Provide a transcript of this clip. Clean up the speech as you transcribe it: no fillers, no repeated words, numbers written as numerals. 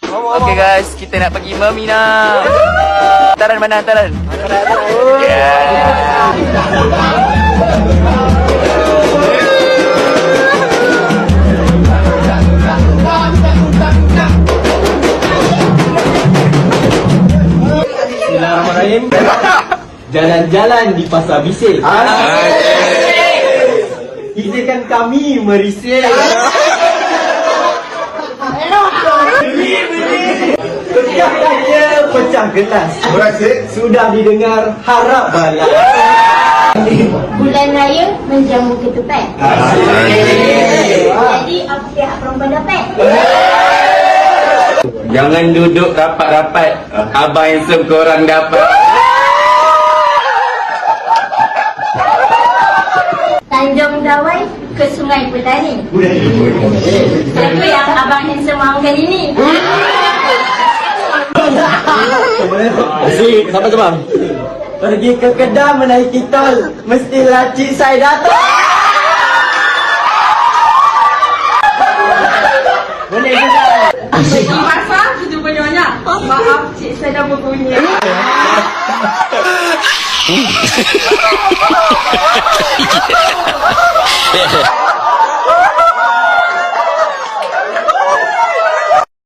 Okay guys, kita nak pergi Memina. Hantaran mana hantaran? Bismillahirrahmanirrahim. Jalan-jalan di Pasar Bising. Izinkan kami merisik. Pecah kaca, pecah gelas. Sudah didengar, harap balas. Bulan raya menjamu ketupat. Jadi apa pihak perempuan dapat? Jangan duduk rapat-rapat. Abang handsome korang dapat. Tanjung Dawai ke Sungai Petani. Siapa yang abang handsome mahukan ini? Asyik, sampai bang. Pergi ke Kedah menaiki tol. Mestilah cik saya datang. Boleh juga. Pergi pasar, kita banyak-banyak. Maaf, cik saya dah berpunya.